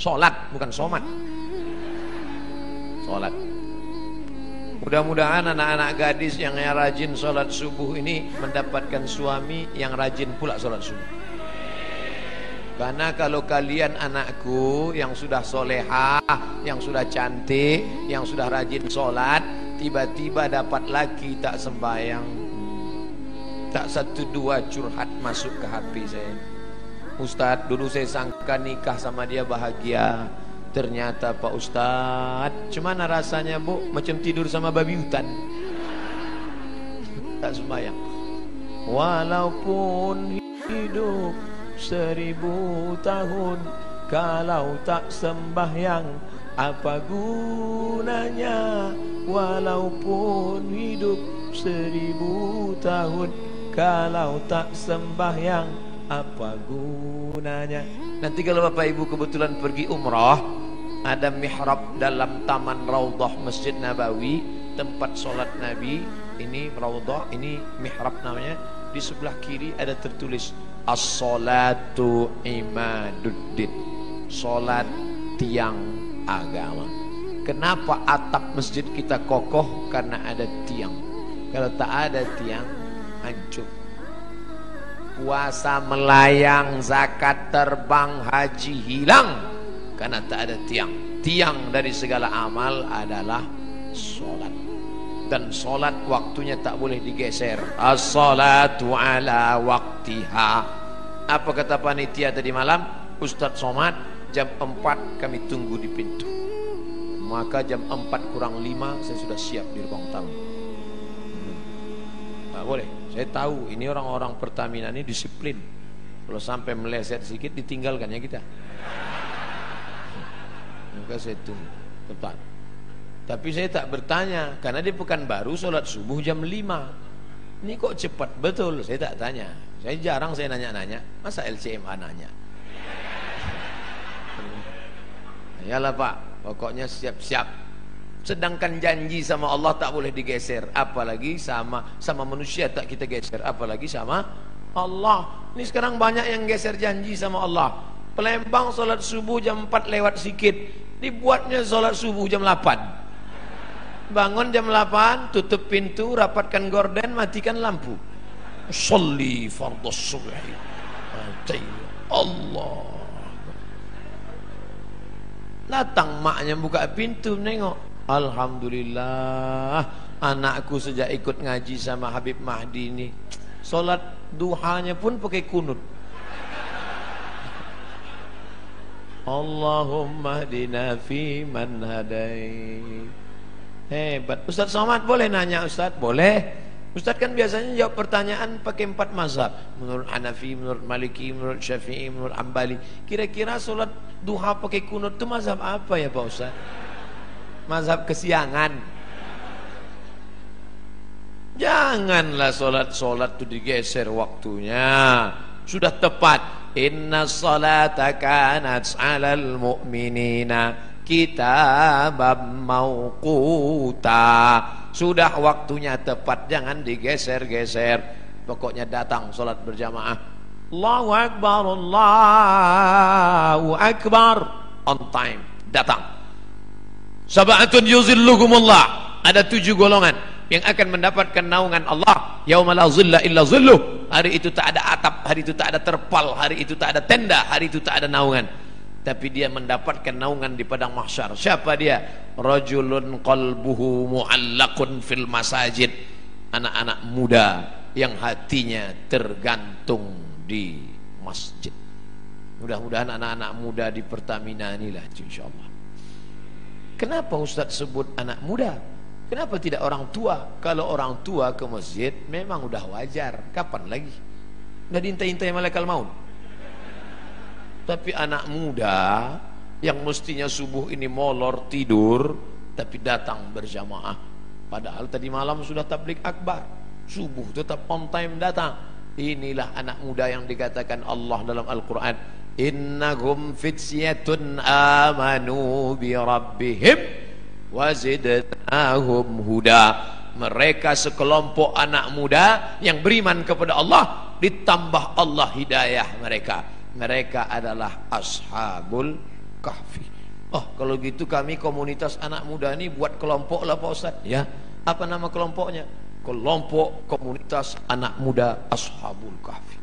sholat, bukan somat. Sholat. Mudah-mudahan anak-anak gadis yang rajin sholat subuh ini mendapatkan suami yang rajin pula sholat subuh. Karena kalau kalian anakku yang sudah solehah, yang sudah cantik, yang sudah rajin sholat, tiba-tiba dapat laki tak sembahyang, tak satu dua curhat masuk ke HP saya. Ustadz, dulu saya sangka nikah sama dia bahagia, ternyata Pak Ustadz, cuman rasanya bu macam tidur sama babi hutan. Tak sembahyang. Walaupun hidup 1000 tahun, kalau tak sembahyang apa gunanya? Walaupun hidup 1000 tahun, kalau tak sembahyang apa gunanya? Nanti kalau Bapak Ibu kebetulan pergi umrah, ada mihrab dalam taman Raudhah Masjid Nabawi, tempat sholat Nabi. Ini Raudhah, ini mihrab namanya. Di sebelah kiri ada tertulis as-salatu imaduddin, sholat tiang agama. Kenapa atap masjid kita kokoh? Karena ada tiang. Kalau tak ada tiang, hancur. Puasa melayang, zakat terbang, haji hilang karena tak ada tiang. Tiang dari segala amal adalah sholat. Dan sholat waktunya tak boleh digeser. As-salatu ala waktiha. Apa kata panitia tadi malam? Ustadz Somad, jam 4 kami tunggu di pintu. Maka jam 4 kurang 5 saya sudah siap di ruang tamu. Tak boleh. Saya tahu ini orang-orang Pertamina ini disiplin. Kalau sampai meleset sedikit ditinggalkan ya kita. Maka saya tunggu tepat. Tapi saya tak bertanya karena di Pekanbaru sholat subuh jam 5. Ini kok cepat betul? Saya tak tanya. Saya jarang saya nanya-nanya. Masa LCMA nanya? Yalah Pak, pokoknya siap-siap. Sedangkan janji sama Allah tak boleh digeser, apalagi sama manusia tak kita geser, apalagi sama Allah. Ini sekarang banyak yang geser janji sama Allah. Palembang sholat subuh jam 4 lewat sikit, dibuatnya sholat subuh jam 8. Bangun jam 8, tutup pintu, rapatkan gorden, matikan lampu. Sholli fardhu subhi. Allah. Datang maknya buka pintu nengok. Alhamdulillah, anakku sejak ikut ngaji sama Habib Mahdi ini, sholat duhanya pun pakai kunut. Allahumma hdina fi man hadai. Hebat. Ustadz Somad boleh nanya Ustadz? Boleh. Ustadz kan biasanya jawab pertanyaan pakai 4 mazhab. Menurut Hanafi, menurut Maliki, menurut Syafi'i, menurut Ambali. Kira-kira sholat duha pakai kunut itu mazhab apa ya Pak Ustadz? Mazhab kesiangan. Janganlah sholat itu digeser waktunya. Sudah tepat. Inna salata kanat 'alal mu'minina kitaban mauquta. Sudah waktunya tepat, jangan digeser-geser. Pokoknya datang sholat berjamaah. Allahu Akbar, Allahu Akbar. On time, datang. Sab'atun yuzilluhumullah. Ada 7 golongan yang akan mendapatkan naungan Allah. Yauma la zilla illa zilluh. Hari itu tak ada atap, hari itu tak ada terpal, hari itu tak ada tenda, hari itu tak ada naungan. Tapi dia mendapatkan naungan di padang mahsyar. Siapa dia? Rajulun qalbuhu mu'allaqun fil masajid. Anak-anak muda yang hatinya tergantung di masjid. Mudah-mudahan anak-anak muda di Pertamina inilah insyaallah. Kenapa Ustadz sebut anak muda? Kenapa tidak orang tua? Kalau orang tua ke masjid memang udah wajar. Kapan lagi? Udah diintai-intai malaikat maut. Tapi anak muda yang mestinya subuh ini molor tidur, tapi datang berjamaah. Padahal tadi malam sudah tablik akbar, subuh tetap on time datang. Inilah anak muda yang dikatakan Allah dalam Al-Quran, innahum fityatun amanu bi rabbihim wazidnahum huda. Mereka sekelompok anak muda yang beriman kepada Allah, ditambah Allah hidayah mereka. mereka adalah ashabul kahfi. Oh, kalau gitu kami komunitas anak muda ini buat kelompok lah Pak Ustaz. Ya, apa nama kelompoknya? Kelompok komunitas anak muda ashabul kahfi.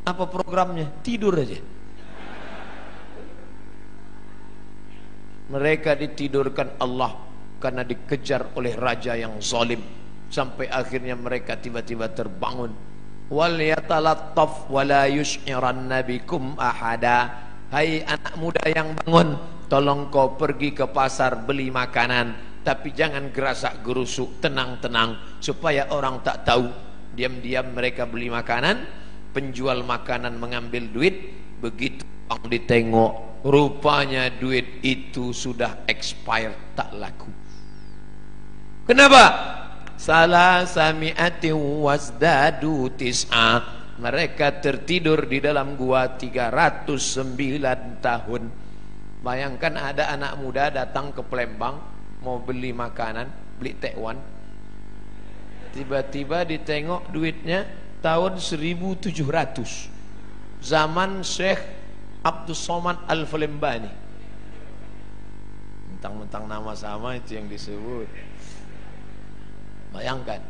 Apa programnya? Tidur aja. Mereka ditidurkan Allah karena dikejar oleh raja yang zalim, sampai akhirnya mereka tiba-tiba terbangun. Wal yatalattaf wala yush'iranna bikum ahada. Hai anak muda yang bangun, tolong kau pergi ke pasar beli makanan, tapi jangan gerasak gerusuk, tenang-tenang supaya orang tak tahu. Diam-diam mereka beli makanan, penjual makanan mengambil duit, begitu orang ditengok, rupanya duit itu sudah expired, tak laku. Kenapa? Salah sami'ati wasdadu tis'a. Mereka tertidur di dalam gua 309 tahun. Bayangkan ada anak muda datang ke Palembang mau beli makanan, beli tekwan, tiba-tiba ditengok duitnya tahun 1700, zaman Syekh Abdul Somad Al-Falembani. Mentang-mentang nama sama itu yang disebut. Bayangkan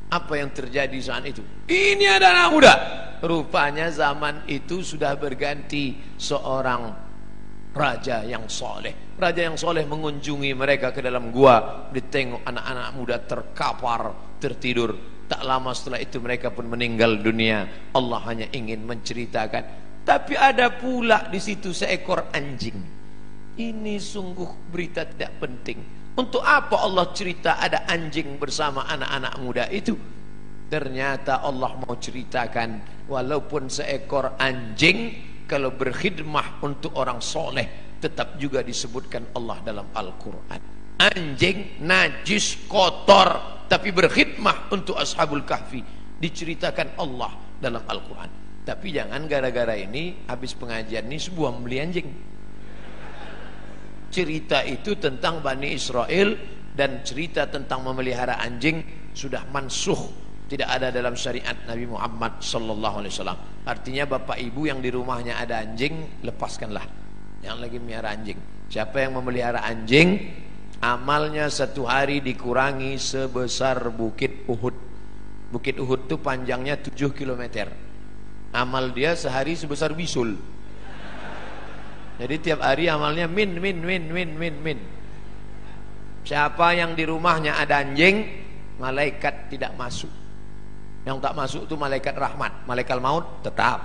apa yang terjadi saat itu. Ini ada anak muda. Rupanya zaman itu sudah berganti seorang raja yang soleh. Raja yang soleh mengunjungi mereka ke dalam gua, ditengok anak-anak muda terkapar, tertidur. Tak lama setelah itu mereka pun meninggal dunia. Allah hanya ingin menceritakan. Tapi ada pula di situ seekor anjing. Ini sungguh berita tidak penting. Untuk apa Allah cerita ada anjing bersama anak-anak muda itu? Ternyata Allah mau ceritakan, walaupun seekor anjing kalau berkhidmah untuk orang soleh, tetap juga disebutkan Allah dalam Al-Quran. Anjing najis kotor, tapi berkhidmah untuk ashabul kahfi, diceritakan Allah dalam Al-Quran. Tapi jangan gara-gara ini habis pengajian ini sebuah membeli anjing. Cerita itu tentang Bani Israel dan cerita tentang memelihara anjing sudah mansuh, tidak ada dalam syariat Nabi Muhammad sallallahu alaihi wasallam. Artinya bapak ibu yang di rumahnya ada anjing, lepaskanlah. Yang lagi melihara anjing. Siapa yang memelihara anjing, amalnya satu hari dikurangi sebesar Bukit Uhud. Bukit Uhud itu panjangnya 7 km. Amal dia sehari sebesar bisul. Jadi tiap hari amalnya min. Siapa yang di rumahnya ada anjing, malaikat tidak masuk. Yang tak masuk itu malaikat rahmat. Malaikat maut tetap.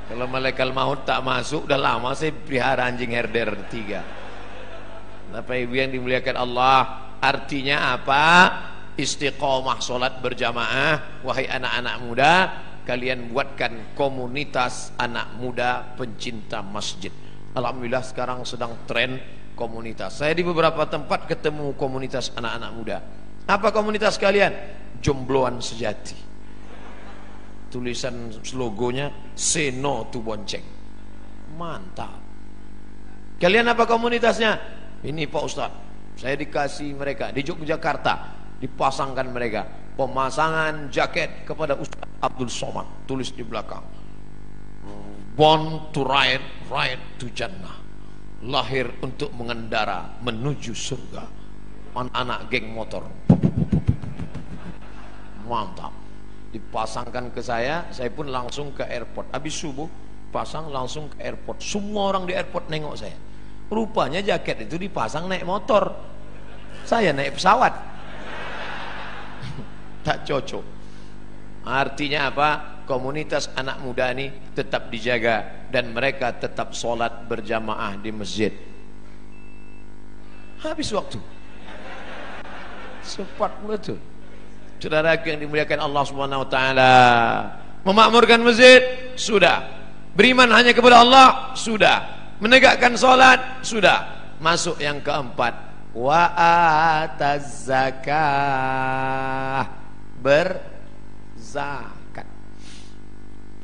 Kalau malaikat maut tak masuk, udah lama saya pelihara anjing herder 3. Bapak ibu yang dimuliakan Allah, artinya apa? Istiqomah solat berjamaah. Wahai anak-anak muda, kalian buatkan komunitas anak muda pencinta masjid. Alhamdulillah sekarang sedang tren komunitas. Saya di beberapa tempat ketemu komunitas anak-anak muda. Apa komunitas kalian? Jombloan sejati. Tulisan logonya say no to bonceng. Mantap. Kalian apa komunitasnya? Ini Pak Ustaz, saya dikasih mereka di Yogyakarta, dipasangkan mereka pemasangan jaket kepada Ustaz Abdul Somad, tulis di belakang born to ride, ride to Jannah, lahir untuk mengendara menuju surga. Anak-anak geng motor, mantap. Dipasangkan ke saya pun langsung ke airport. Habis subuh pasang langsung ke airport. Semua orang di airport nengok saya. Rupanya jaket itu dipasang naik motor, saya naik pesawat. Tak cocok. Artinya apa? Komunitas anak muda ini tetap dijaga dan mereka tetap sholat berjamaah di masjid. Habis waktu. Cepat betul. Saudara yang dimuliakan Allah Subhanahu wa taala, memakmurkan masjid sudah, beriman hanya kepada Allah sudah, menegakkan sholat sudah. Masuk yang keempat, wa ataz zakah, berzakat.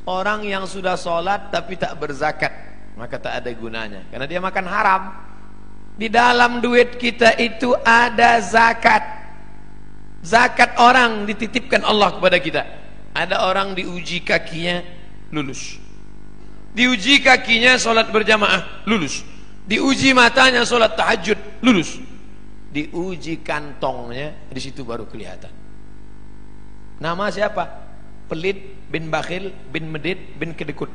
Orang yang sudah sholat tapi tak berzakat, maka tak ada gunanya, karena dia makan haram. Di dalam duit kita itu ada zakat. Zakat orang dititipkan Allah kepada kita. Ada orang diuji kakinya, lulus. Diuji kakinya sholat berjamaah, lulus. Diuji matanya sholat tahajud, lulus. Diuji kantongnya, di situ baru kelihatan. Nama siapa? Pelit bin bakhil bin medit bin kedekut.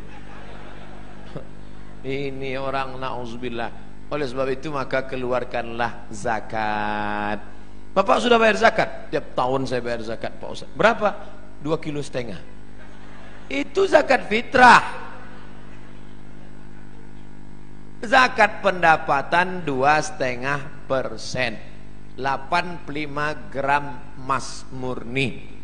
Ini orang na'udzubillah. Oleh sebab itu maka keluarkanlah zakat. Bapak sudah bayar zakat? Tiap tahun saya bayar zakat Pak Ustaz. Berapa? 2,5 kilo. Itu zakat fitrah. Zakat pendapatan 2,5%, 85 gram emas murni.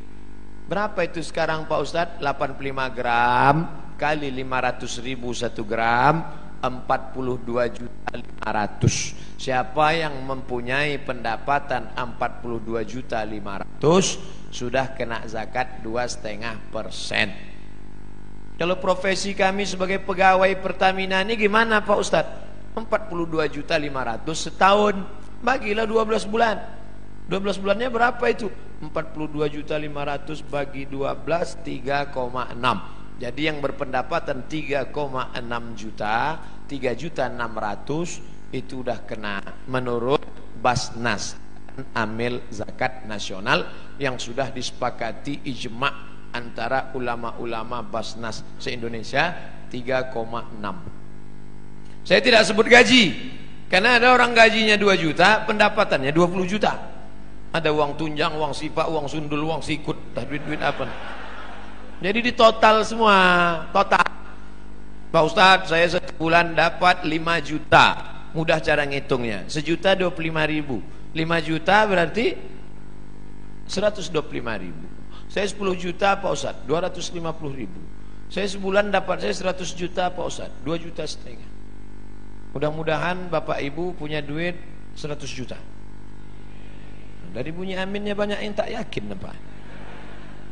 Berapa itu sekarang Pak Ustadz? 85 gram kali 500.000 1 gram, 42.500.000. Siapa yang mempunyai pendapatan 42.500.000 sudah kena zakat 2,5%. Kalau profesi kami sebagai pegawai Pertamina ini gimana Pak Ustadz? 42.500.000 setahun, bagilah 12 bulan. 12 bulannya berapa itu? 42.500.000 bagi 12, 3,6. Jadi yang berpendapatan 3,6 juta, 3.600.000 itu udah kena menurut Basnas, Amil Zakat Nasional yang sudah disepakati ijma' antara ulama-ulama Basnas se-Indonesia, 3,6. Saya tidak sebut gaji karena ada orang gajinya 2 juta, pendapatannya 20 juta. Ada uang tunjang, uang sipak, uang sundul, uang sikut, duit-duit apa. Jadi di total semua, total. Pak Ustadz, saya sebulan dapat 5 juta. Mudah cara ngitungnya. 1.025.000. 5 juta berarti 125.000. Saya 10 juta Pak Ustadz, 250.000. Saya sebulan dapat saya 100 juta Pak Ustadz, 2,5 juta. Mudah-mudahan Bapak Ibu punya duit 100 juta. Dari bunyi aminnya banyak yang tak yakin Pak.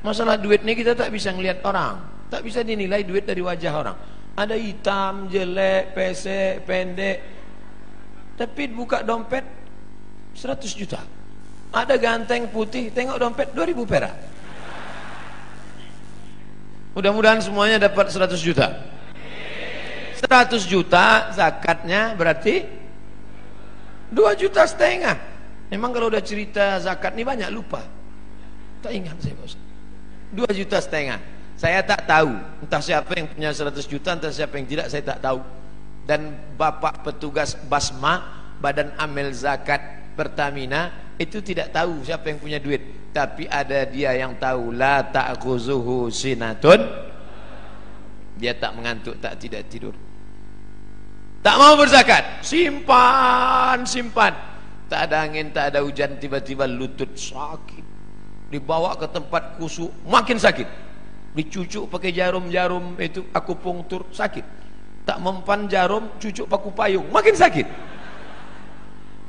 Masalah duit ini kita tak bisa ngelihat orang, tak bisa dinilai duit dari wajah orang. Ada hitam, jelek, pesek, pendek. Tapi buka dompet 100 juta. Ada ganteng putih, tengok dompet 2.000 perak. Mudah-mudahan semuanya dapat 100 juta. 100 juta zakatnya berarti 2,5 juta. Memang kalau udah cerita zakat ini banyak lupa. Tak ingat saya Pak Ustaz. 2,5 juta. Saya tak tahu entah siapa yang punya 100 juta, entah siapa yang tidak, saya tak tahu. Dan Bapak petugas Basma, Badan Amil Zakat Pertamina, itu tidak tahu siapa yang punya duit. Tapi ada dia yang tahu, la ta'khuzuhu sinatun. Dia tak mengantuk, tak tidak tidur. Tak mau berzakat, simpan. Tak ada angin, tak ada hujan, tiba-tiba lutut sakit. Dibawa ke tempat kusuk, makin sakit. Dicucuk pakai jarum-jarum itu akupunktur, sakit. Tak mempan jarum, cucuk paku payung, makin sakit.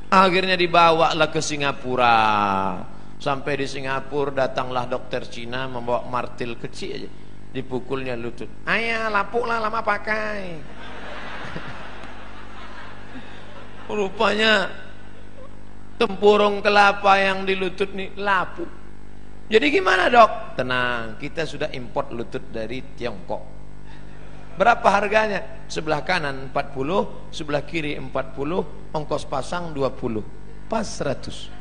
Akhirnya dibawalah ke Singapura. Sampai di Singapura datanglah dokter Cina membawa martil kecil aja, dipukulnya lutut. Ayah lapuklah, lama pakai. Rupanya tempurung kelapa yang di lutut nih lapuk. Jadi gimana dok? Tenang, kita sudah import lutut dari Tiongkok. Berapa harganya? Sebelah kanan 40, sebelah kiri 40, ongkos pasang 20, pas 100.